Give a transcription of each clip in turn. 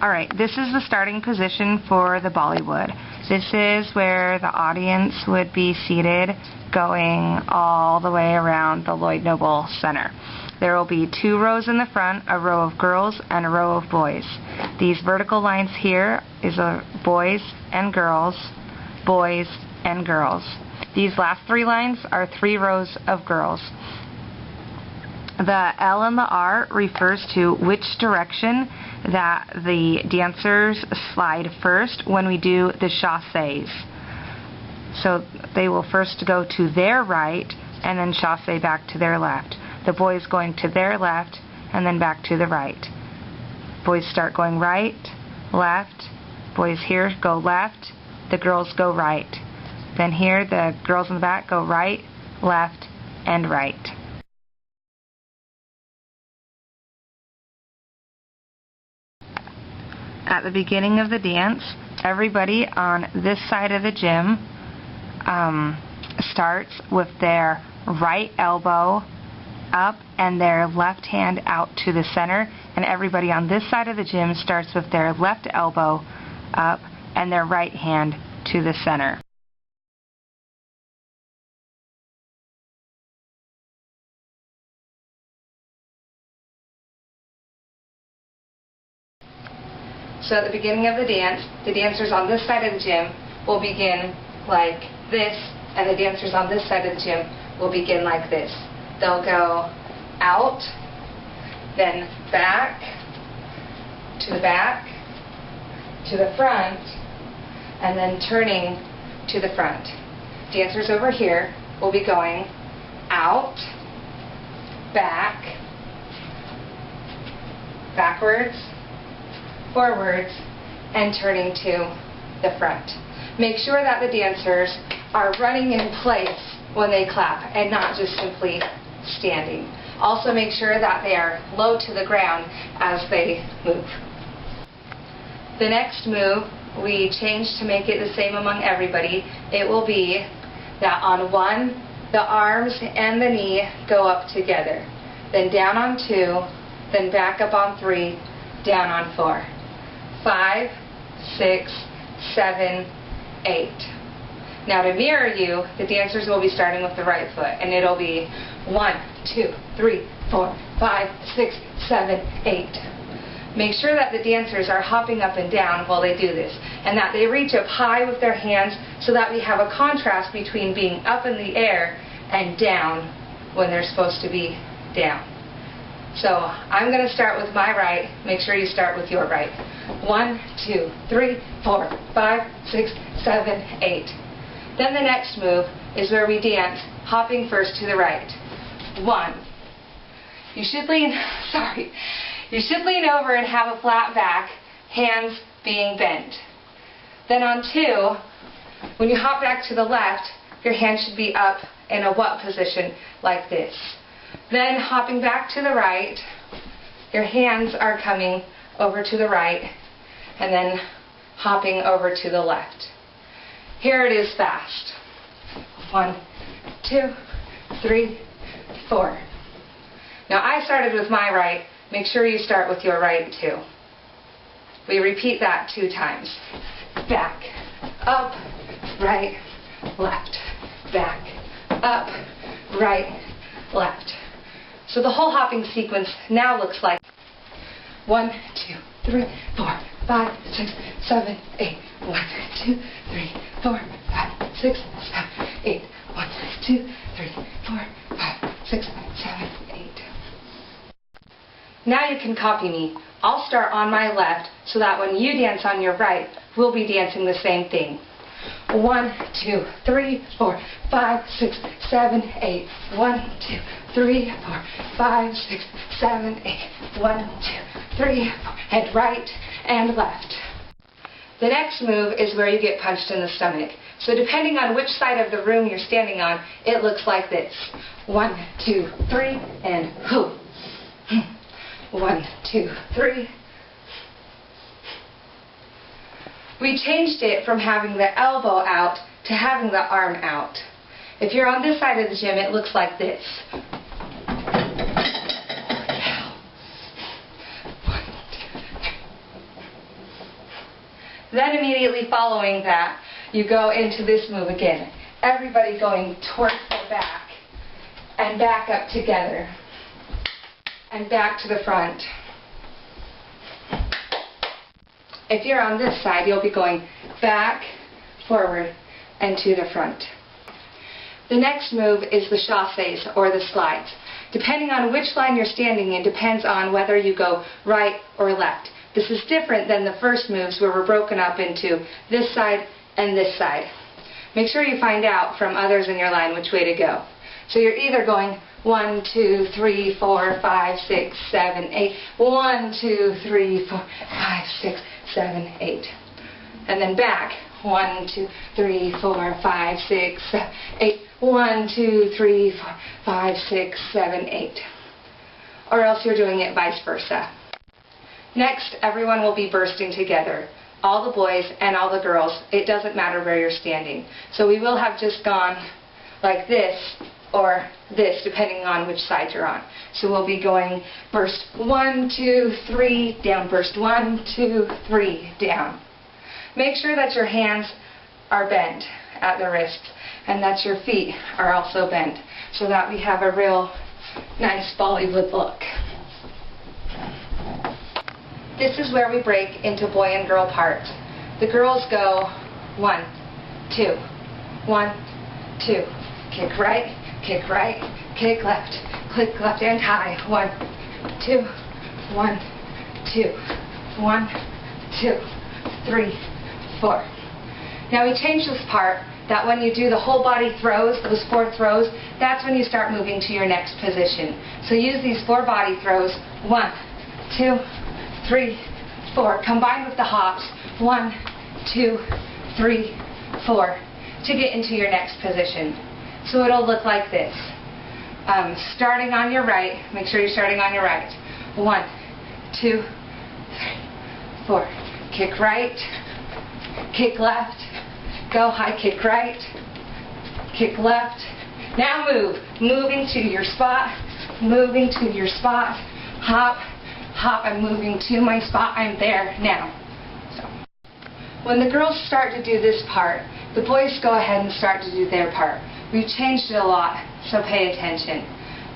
Alright, this is the starting position for the Bollywood. This is where the audience would be seated going all the way around the Lloyd Noble Center. There will be 2 rows in the front, a row of girls and a row of boys. These vertical lines here is boys and girls, boys and girls. These last 3 lines are 3 rows of girls. The L and the R refers to which direction that the dancers slide first when we do the chassés. So they will first go to their right and then chassé back to their left. The boys going to their left and then back to the right. Boys start going right, left. Boys here go left, the girls go right. Then here the girls in the back go right, left, and right. At the beginning of the dance, everybody on this side of the gym starts with their right elbow up and their left hand out to the center, and everybody on this side of the gym starts with their left elbow up and their right hand to the center. So at the beginning of the dance, the dancers on this side of the gym will begin like this, and the dancers on this side of the gym will begin like this. They'll go out, then back, to the front, and then turning to the front. Dancers over here will be going out, back, backwards, forwards, and turning to the front. Make sure that the dancers are running in place when they clap and not just simply standing. Also make sure that they are low to the ground as they move. The next move we change to make it the same among everybody. It will be that on 1, the arms and the knee go up together. Then down on 2, then back up on 3, down on 4. 5, 6, 7, 8. Now to mirror you, the dancers will be starting with the right foot, and it'll be 1, 2, 3, 4, 5, 6, 7, 8. Make sure that the dancers are hopping up and down while they do this, and that they reach up high with their hands so that we have a contrast between being up in the air and down when they're supposed to be down. So I'm going to start with my right. Make sure you start with your right. 1, 2, 3, 4, 5, 6, 7, 8. Then the next move is where we dance, hopping first to the right. 1. You should lean over and have a flat back, hands being bent. Then on 2, when you hop back to the left, your hands should be up in a what position like this. Then hopping back to the right, your hands are coming over to the right, and then hopping over to the left. Here it is fast. 1, 2, 3, 4. Now I started with my right. Make sure you start with your right too. We repeat that 2 times. Back, up, right, left. Back, up, right, left. So the whole hopping sequence now looks like 1, 2, 3, 4, 5, 6, 7, 8. 1, 2, 3, 4, 5, 6, 7, 8. 1, 2, 3, 4, 5, 6, 7, 8. Now you can copy me. I'll start on my left so that when you dance on your right, we'll be dancing the same thing. 1, 2, 3, 4, 5, 6, 7, 8. 1, 2, 3, 4, 5, 6, 7, 8. 1, 2, 3, 4. Head right and left. The next move is where you get punched in the stomach. So depending on which side of the room you're standing on, it looks like this. 1, 2, 3, and hoo. 1, 2, 3. We changed it from having the elbow out to having the arm out. If you're on this side of the gym, it looks like this. 1, 2, 3. Then immediately following that, you go into this move again. Everybody going towards the back and back up together and back to the front. If you're on this side, you'll be going back, forward, and to the front. The next move is the chassés, or the slides. Depending on which line you're standing in depends on whether you go right or left. This is different than the first moves where we're broken up into this side and this side. Make sure you find out from others in your line which way to go. So you're either going 1, 2, 3, 4, 5, 6, 7, 8. 1, 2, 3, 4, 5, 6, 7, 8. And then back. 1, 2, 3, 4, 5, 6, 7, 8. 1, 2, 3, 4, 5, 6, 7, 8. Or else you're doing it vice versa. Next, everyone will be bursting together. All the boys and all the girls. It doesn't matter where you're standing. So we will have just gone like this or this, depending on which side you're on. So we'll be going burst 1, 2, 3, down, burst 1, 2, 3, down. Make sure that your hands are bent at the wrists and that your feet are also bent so that we have a real nice Bollywood look. This is where we break into boy and girl parts. The girls go 1, 2, 1, 2, kick right, kick left, click left and high. 1, 2, 1, 2, 1, 2, 3, 4. Now we change this part that when you do the whole body throws, those 4 throws, that's when you start moving to your next position. So use these 4 body throws. 1, 2, 3, 4. Combined with the hops. 1, 2, 3, 4. To get into your next position. So it'll look like this. Starting on your right. Make sure you're starting on your right. 1, 2, 3, 4. Kick right. Kick left. Go high, kick right. Kick left. Now move. Moving to your spot. Moving to your spot. Hop. Hop. I'm moving to my spot. I'm there now. So, when the girls start to do this part, the boys go ahead and start to do their part. We've changed it a lot, so pay attention.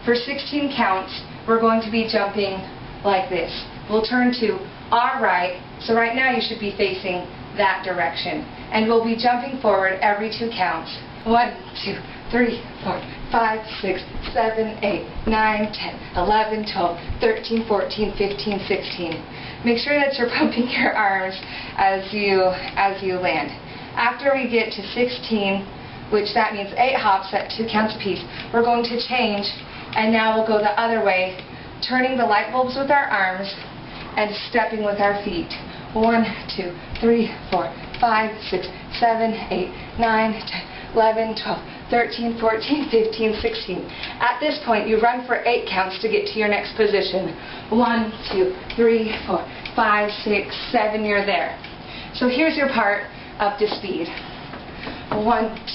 For 16 counts, we're going to be jumping like this. We'll turn to our right, so right now you should be facing that direction. And we'll be jumping forward every 2 counts. 1, 2, 3, 4, 5, 6, 7, 8, 9, 10, 11, 12, 13, 14, 15, 16. Make sure that you're pumping your arms as you land. After we get to 16, which that means 8 hops at 2 counts apiece, we're going to change, and now we'll go the other way, turning the light bulbs with our arms and stepping with our feet. 1, 2, 3, 4, 5, 6, 7, 8, 9, 10, 11, 12, 13, 14, 15, 16. At this point, you run for 8 counts to get to your next position. 1, 2, 3, 4, 5, 6, 7, you're there. So here's your part up to speed. 1,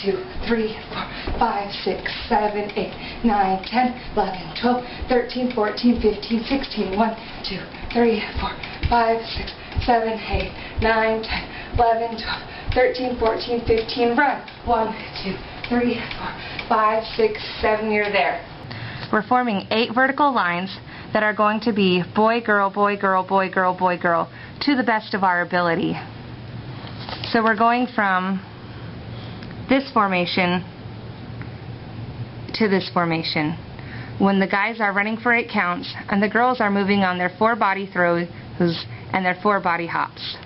2, 3, 4, 5, 6, 7, 8, 9, 10, 11, 12, 13, 14, 15, 16. 1, 2, 3, 4, 5, 6, 7, 8, 9, 10, 11, 12, 13, 14, 15. Run. 1, 2, 3, 4, 5, 6, 7. You're there. We're forming 8 vertical lines that are going to be boy, girl, boy, girl, boy, girl, boy, girl, to the best of our ability. So we're going from this formation to this formation. When the guys are running for 8 counts and the girls are moving on their 4 body throws and their 4 body hops.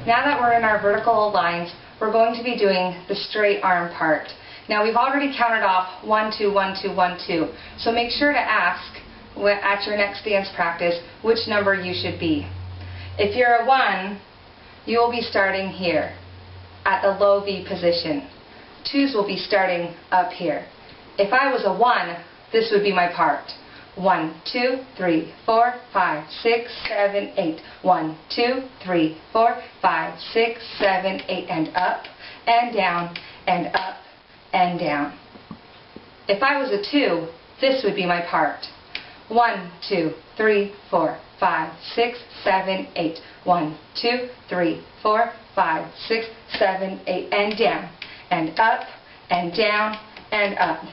Now that we're in our vertical lines, we're going to be doing the straight arm part. Now we've already counted off 1, 2, 1, 2, 1, 2. So make sure to ask at your next dance practice which number you should be. If you're a 1, you will be starting here at the low V position. 2s will be starting up here. If I was a 1, this would be my part. 1, 2, 3, 4, 5, 6, 7, 8. 1, 2, 3, 4, 5, 6, 7, 8. And up and down and up and down. If I was a 2, this would be my part. 1, 2, 3, 4, 5, 6, 7, 8. 1, 2, 3, 4, 5, 6, 7, 8. And down, and up, and down, and up.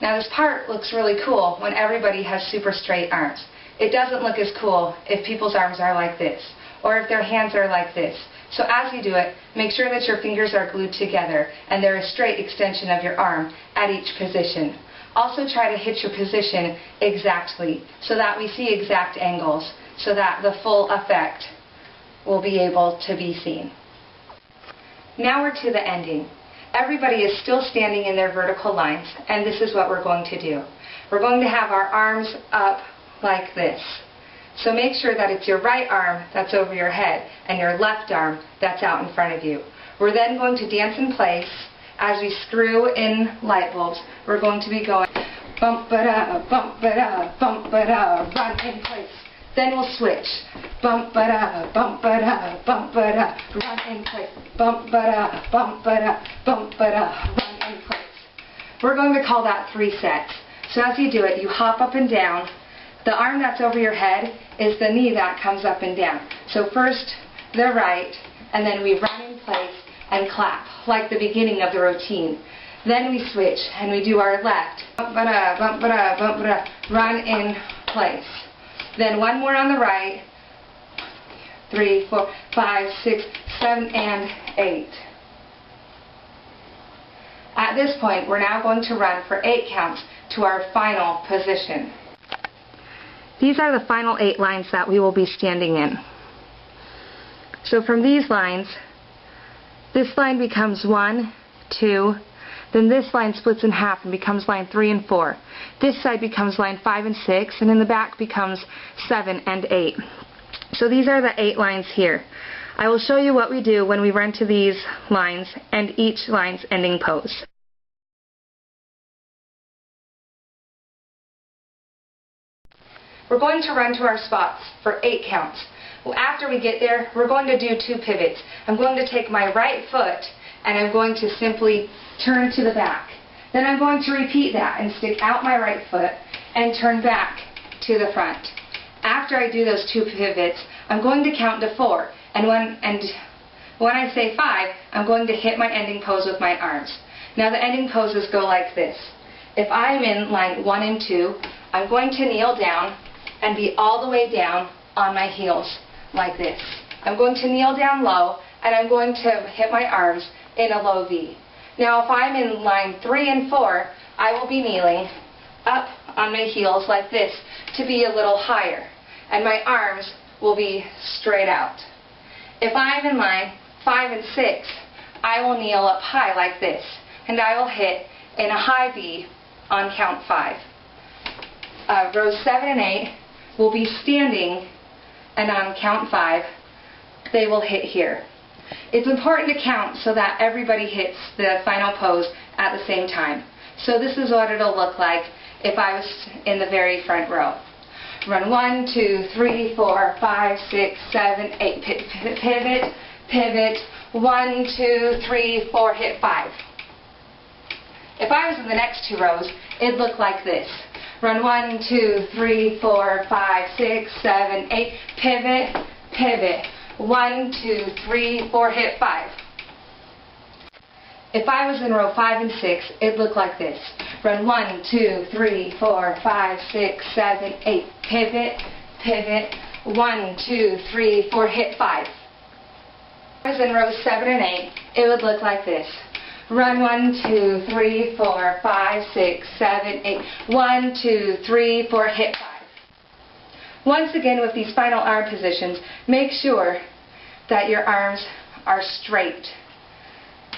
Now this part looks really cool when everybody has super straight arms. It doesn't look as cool if people's arms are like this, or if their hands are like this. So as you do it, make sure that your fingers are glued together and they're a straight extension of your arm at each position. Also try to hit your position exactly so that we see exact angles, so that the full effect will be able to be seen. Now we're to the ending. Everybody is still standing in their vertical lines, and this is what we're going to do. We're going to have our arms up like this. So make sure that it's your right arm that's over your head and your left arm that's out in front of you. We're then going to dance in place as we screw in light bulbs. We're going to be going bump-ba-da, bump-ba-da, bump-ba-da, run in place. Then we'll switch. Bump-ba-da, bump-ba-da, bump-ba-da, run in place. Bump-ba-da, bump-ba-da, bump-ba-da, run in place. We're going to call that 3 sets. So as you do it, you hop up and down. The arm that's over your head is the knee that comes up and down. So first the right, and then we run in place and clap, like the beginning of the routine. Then we switch and we do our left. Bump-ba-da, bump-ba-da, bump-ba-da, run in place. Then one more on the right. 3, 4, 5, 6, 7, and 8. At this point, we're now going to run for 8 counts to our final position. These are the final 8 lines that we will be standing in. So from these lines, this line becomes 1, 2, then this line splits in half and becomes line 3 and 4. This side becomes line 5 and 6, and in the back becomes 7 and 8. So these are the 8 lines here. I will show you what we do when we run to these lines and each line's ending pose. We're going to run to our spots for 8 counts. Well, after we get there, we're going to do 2 pivots. I'm going to take my right foot and I'm going to simply turn to the back. Then I'm going to repeat that and stick out my right foot and turn back to the front. After I do those 2 pivots, I'm going to count to 4. And when I say 5, I'm going to hit my ending pose with my arms. Now the ending poses go like this. If I'm in line 1 and 2, I'm going to kneel down and be all the way down on my heels like this. I'm going to kneel down low and I'm going to hit my arms in a low V. Now if I'm in line 3 and 4, I will be kneeling up on my heels like this to be a little higher, and my arms will be straight out. If I'm in line 5 and 6, I will kneel up high like this, and I will hit in a high V on count 5. Rows 7 and 8 will be standing, and on count 5, they will hit here. It's important to count so that everybody hits the final pose at the same time. So this is what it'll look like if I was in the very front row. Run 1, 2, 3, 4, 5, 6, 7, 8. Pivot, pivot. 1, 2, 3, 4, hit 5. If I was in the next 2 rows, it'd look like this. Run 1, 2, 3, 4, 5, 6, 7, 8. Pivot, pivot. 1, 2, 3, 4, hit 5. If I was in row 5 and 6, it'd look like this. Run 1, 2, 3, 4, 5, 6, 7, 8. Pivot, pivot. 1, 2, 3, 4, hit 5. If I was in rows 7 and 8, it would look like this. Run 1, 2, 3, 4, 5, 6, 7, 8. 1, 2, 3, 4, hit 5. Once again, with these final arm positions, make sure that your arms are straight,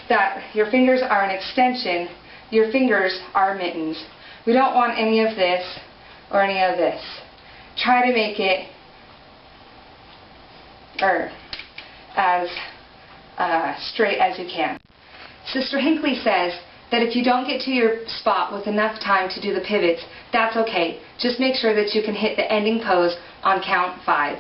that your fingers are an extension, your fingers are mittens. We don't want any of this or any of this. Try to make it as straight as you can. Sister Hinckley says that if you don't get to your spot with enough time to do the pivots, that's okay. Just make sure that you can hit the ending pose on count 5.